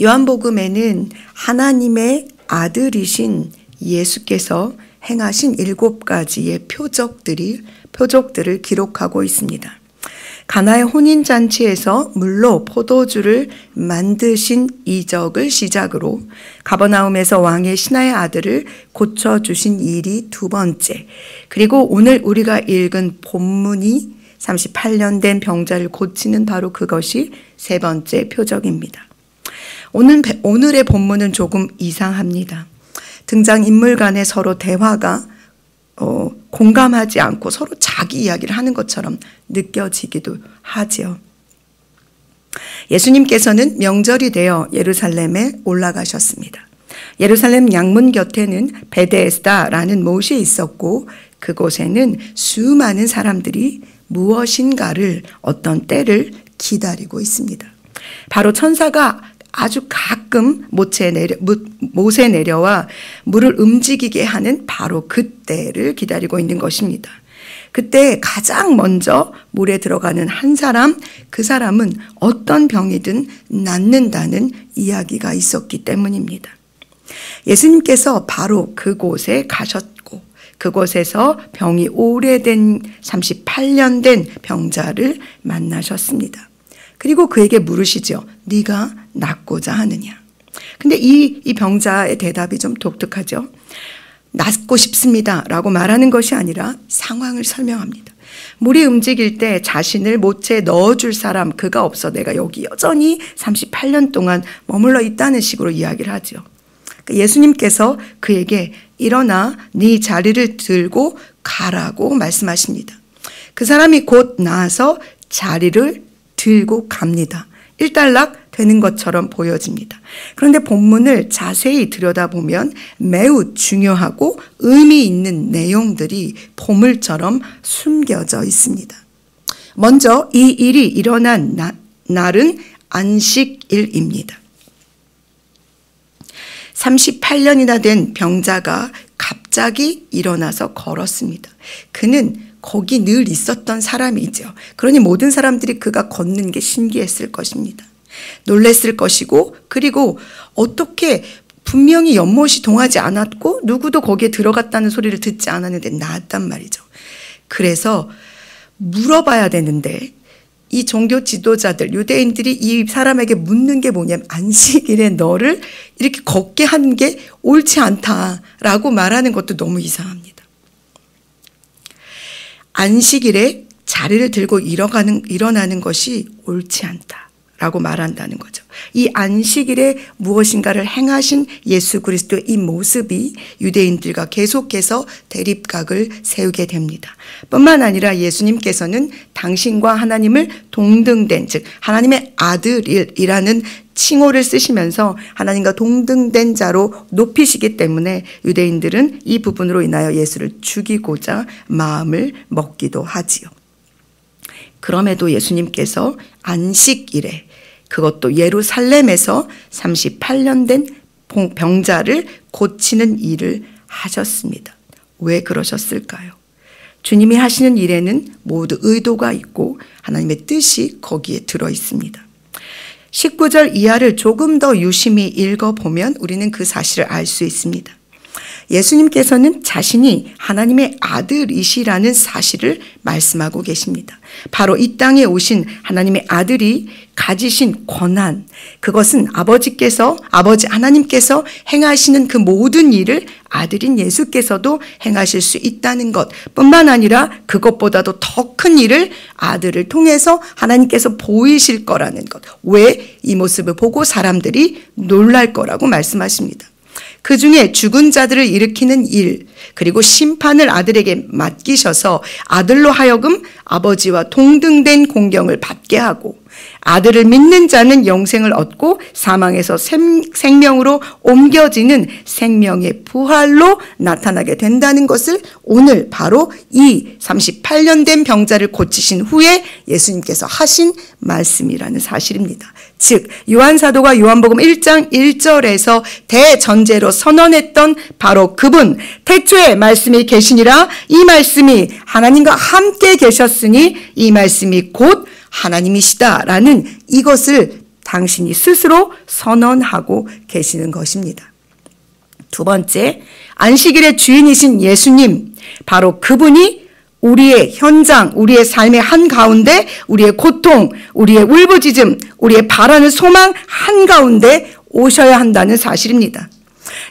요한복음에는 하나님의 아들이신 예수께서 행하신 7가지의 표적들을 기록하고 있습니다. 가나의 혼인잔치에서 물로 포도주를 만드신 이적을 시작으로 가버나움에서 왕의 신하의 아들을 고쳐주신 일이 2번째, 그리고 오늘 우리가 읽은 본문이 38년 된 병자를 고치는 바로 그것이 3번째 표적입니다. 오늘의 본문은 조금 이상합니다. 등장인물 간의 서로 대화가 공감하지 않고 서로 자기 이야기를 하는 것처럼 느껴지기도 하지요. 예수님께서는 명절이 되어 예루살렘에 올라가셨습니다. 예루살렘 양문 곁에는 베데스다라는 못이 있었고 그곳에는 수많은 사람들이 무엇인가를 어떤 때를 기다리고 있습니다. 바로 천사가 아주 가끔 못에 내려와 물을 움직이게 하는 바로 그때를 기다리고 있는 것입니다. 그때 가장 먼저 물에 들어가는 한 사람, 그 사람은 어떤 병이든 낫는다는 이야기가 있었기 때문입니다. 예수님께서 바로 그곳에 가셨고 그곳에서 병이 오래된 38년 된 병자를 만나셨습니다. 그리고 그에게 물으시죠. 네가 낫고자 하느냐. 근데 이 병자의 대답이 좀 독특하죠. 낫고 싶습니다 라고 말하는 것이 아니라 상황을 설명합니다. 물이 움직일 때 자신을 못에 넣어줄 사람, 그가 없어 내가 여기 여전히 38년 동안 머물러 있다는 식으로 이야기를 하죠. 예수님께서 그에게 일어나 네 자리를 들고 가라고 말씀하십니다. 그 사람이 곧 나아서 자리를 들고 갑니다. 일단락 되는 것처럼 보여집니다. 그런데 본문을 자세히 들여다보면 매우 중요하고 의미 있는 내용들이 보물처럼 숨겨져 있습니다. 먼저 이 일이 일어난 날은 안식일입니다. 38년이나 된 병자가 갑자기 일어나서 걸었습니다. 그는 거기 늘 있었던 사람이죠. 그러니 모든 사람들이 그가 걷는 게 신기했을 것입니다. 놀랬을 것이고, 그리고 어떻게 분명히 연못이 동하지 않았고 누구도 거기에 들어갔다는 소리를 듣지 않았는데 나왔단 말이죠. 그래서 물어봐야 되는데 이 종교 지도자들, 유대인들이 이 사람에게 묻는 게 뭐냐면 안식일에 너를 이렇게 걷게 하는 게 옳지 않다라고 말하는 것도 너무 이상합니다. 안식일에 자리를 들고 일어나는 것이 옳지 않다라고 말한다는 거죠. 이 안식일에 무엇인가를 행하신 예수 그리스도의 이 모습이 유대인들과 계속해서 대립각을 세우게 됩니다. 뿐만 아니라 예수님께서는 당신과 하나님을 동등된, 즉 하나님의 아들이라는 칭호를 쓰시면서 하나님과 동등된 자로 높이시기 때문에 유대인들은 이 부분으로 인하여 예수를 죽이고자 마음을 먹기도 하지요. 그럼에도 예수님께서 안식일에, 그것도 예루살렘에서 38년 된 병자를 고치는 일을 하셨습니다. 왜 그러셨을까요? 주님이 하시는 일에는 모두 의도가 있고 하나님의 뜻이 거기에 들어 있습니다. 19절 이하를 조금 더 유심히 읽어보면 우리는 그 사실을 알 수 있습니다. 예수님께서는 자신이 하나님의 아들이시라는 사실을 말씀하고 계십니다. 바로 이 땅에 오신 하나님의 아들이 가지신 권한, 그것은 아버지 하나님께서 행하시는 그 모든 일을 아들인 예수께서도 행하실 수 있다는 것 뿐만 아니라 그것보다도 더 큰 일을 아들을 통해서 하나님께서 보이실 거라는 것. 왜 이 모습을 보고 사람들이 놀랄 거라고 말씀하십니다. 그 중에 죽은 자들을 일으키는 일, 그리고 심판을 아들에게 맡기셔서 아들로 하여금 아버지와 동등된 공경을 받게 하고 아들을 믿는 자는 영생을 얻고 사망에서 생명으로 옮겨지는 생명의 부활로 나타나게 된다는 것을 오늘 바로 이 38년 된 병자를 고치신 후에 예수님께서 하신 말씀이라는 사실입니다. 즉 요한사도가 요한복음 1장 1절에서 대전제로 선언했던 바로 그분, 태초에 말씀이 계시니라, 이 말씀이 하나님과 함께 계셨으니 이 말씀이 곧 하나님이시다라는 이것을 당신이 스스로 선언하고 계시는 것입니다. 두 번째, 안식일의 주인이신 예수님, 바로 그분이 우리의 현장, 우리의 삶의 한가운데, 우리의 고통, 우리의 울부짖음, 우리의 바라는 소망 한가운데 오셔야 한다는 사실입니다.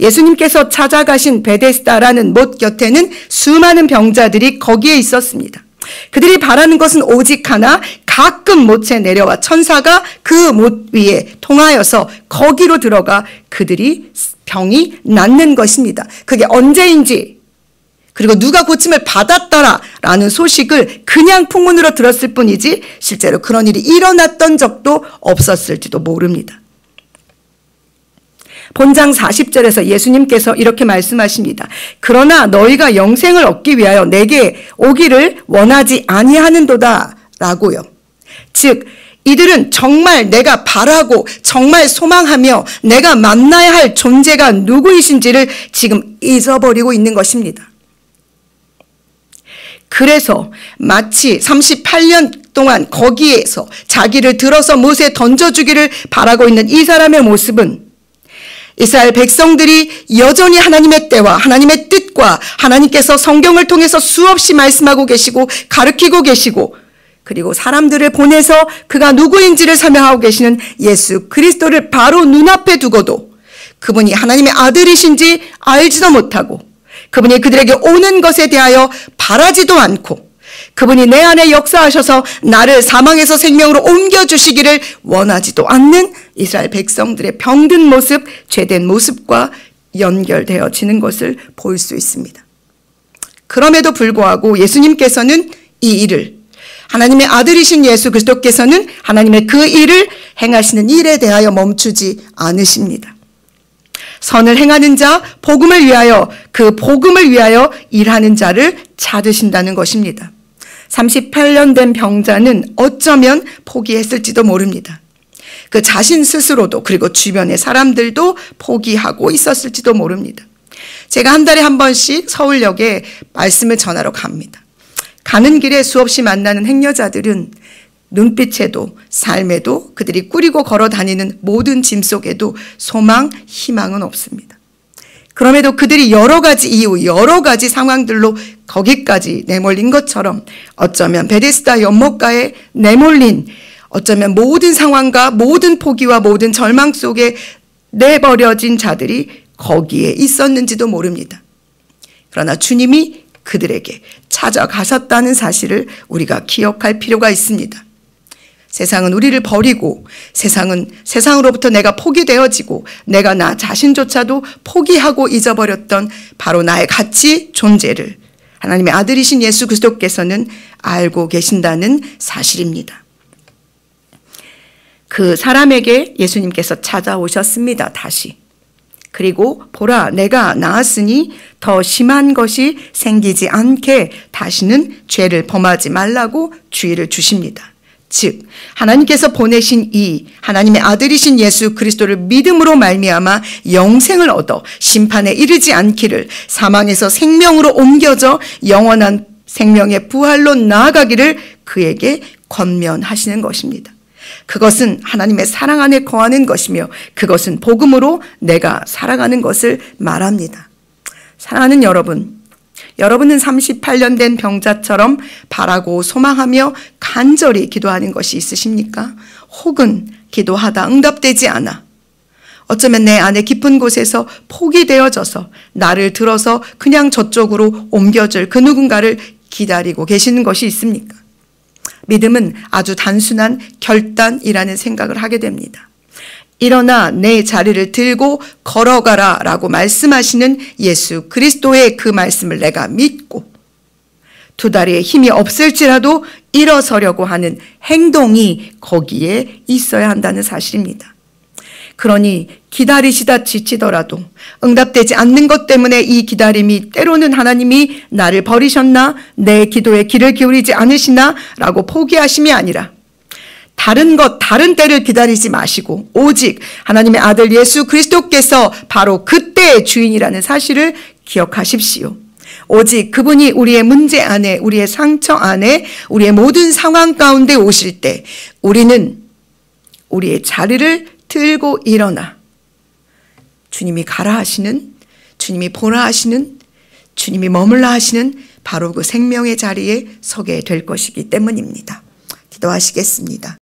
예수님께서 찾아가신 베데스다라는 못 곁에는 수많은 병자들이 거기에 있었습니다. 그들이 바라는 것은 오직 하나, 가끔 못에 내려와 천사가 그 못 위에 통하여서 거기로 들어가 그들이 병이 낫는 것입니다. 그게 언제인지, 그리고 누가 고침을 받았다라는 소식을 그냥 풍문으로 들었을 뿐이지 실제로 그런 일이 일어났던 적도 없었을지도 모릅니다. 본장 40절에서 예수님께서 이렇게 말씀하십니다. 그러나 너희가 영생을 얻기 위하여 내게 오기를 원하지 아니하는도다 라고요. 즉 이들은 정말 내가 바라고 정말 소망하며 내가 만나야 할 존재가 누구이신지를 지금 잊어버리고 있는 것입니다. 그래서 마치 38년 동안 거기에서 자기를 들어서 못에 던져주기를 바라고 있는 이 사람의 모습은 이스라엘 백성들이 여전히 하나님의 때와 하나님의 뜻과 하나님께서 성경을 통해서 수없이 말씀하고 계시고 가르치고 계시고 그리고 사람들을 보내서 그가 누구인지를 설명하고 계시는 예수 그리스도를 바로 눈앞에 두고도 그분이 하나님의 아들이신지 알지도 못하고 그분이 그들에게 오는 것에 대하여 바라지도 않고 그분이 내 안에 역사하셔서 나를 사망에서 생명으로 옮겨주시기를 원하지도 않는 이스라엘 백성들의 병든 모습, 죄된 모습과 연결되어지는 것을 볼 수 있습니다. 그럼에도 불구하고 예수님께서는 이 일을, 하나님의 아들이신 예수 그리스도께서는 하나님의 그 일을 행하시는 일에 대하여 멈추지 않으십니다. 선을 행하는 자, 복음을 위하여, 그 복음을 위하여 일하는 자를 찾으신다는 것입니다. 38년 된 병자는 어쩌면 포기했을지도 모릅니다. 그 자신 스스로도 그리고 주변의 사람들도 포기하고 있었을지도 모릅니다. 제가 한 달에 한 번씩 서울역에 말씀을 전하러 갑니다. 가는 길에 수없이 만나는 행여자들은 눈빛에도 삶에도 그들이 꾸리고 걸어 다니는 모든 짐 속에도 소망, 희망은 없습니다. 그럼에도 그들이 여러 가지 이유, 여러 가지 상황들로 거기까지 내몰린 것처럼 어쩌면 베데스다 연못가에 내몰린 어쩌면 모든 상황과 모든 포기와 모든 절망 속에 내버려진 자들이 거기에 있었는지도 모릅니다. 그러나 주님이 그들에게 찾아가셨다는 사실을 우리가 기억할 필요가 있습니다. 세상은 우리를 버리고 세상은 세상으로부터 내가 포기되어지고 내가 나 자신조차도 포기하고 잊어버렸던 바로 나의 가치 존재를 하나님의 아들이신 예수 그리스도께서는 알고 계신다는 사실입니다. 그 사람에게 예수님께서 찾아오셨습니다. 다시. 그리고 보라 내가 나았으니 더 심한 것이 생기지 않게 다시는 죄를 범하지 말라고 주의를 주십니다. 즉 하나님께서 보내신 이 하나님의 아들이신 예수 그리스도를 믿음으로 말미암아 영생을 얻어 심판에 이르지 않기를 사망에서 생명으로 옮겨져 영원한 생명의 부활로 나아가기를 그에게 권면하시는 것입니다. 그것은 하나님의 사랑 안에 거하는 것이며 그것은 복음으로 내가 살아가는 것을 말합니다. 사랑하는 여러분, 여러분은 38년 된 병자처럼 바라고 소망하며 간절히 기도하는 것이 있으십니까? 혹은 기도하다 응답되지 않아 어쩌면 내 안에 깊은 곳에서 포기되어져서 나를 들어서 그냥 저쪽으로 옮겨줄 그 누군가를 기다리고 계시는 것이 있습니까? 믿음은 아주 단순한 결단이라는 생각을 하게 됩니다. 일어나 내 자리를 들고 걸어가라 라고 말씀하시는 예수 그리스도의 그 말씀을 내가 믿고 두 다리에 힘이 없을지라도 일어서려고 하는 행동이 거기에 있어야 한다는 사실입니다. 그러니 기다리시다 지치더라도 응답되지 않는 것 때문에 이 기다림이 때로는 하나님이 나를 버리셨나 내 기도에 귀를 기울이지 않으시나 라고 포기하심이 아니라 다른 것, 다른 때를 기다리지 마시고 오직 하나님의 아들 예수 그리스도께서 바로 그때의 주인이라는 사실을 기억하십시오. 오직 그분이 우리의 문제 안에, 우리의 상처 안에, 우리의 모든 상황 가운데 오실 때 우리는 우리의 자리를 들고 일어나 주님이 가라 하시는, 주님이 보라 하시는, 주님이 머물라 하시는 바로 그 생명의 자리에 서게 될 것이기 때문입니다. 기도하시겠습니다.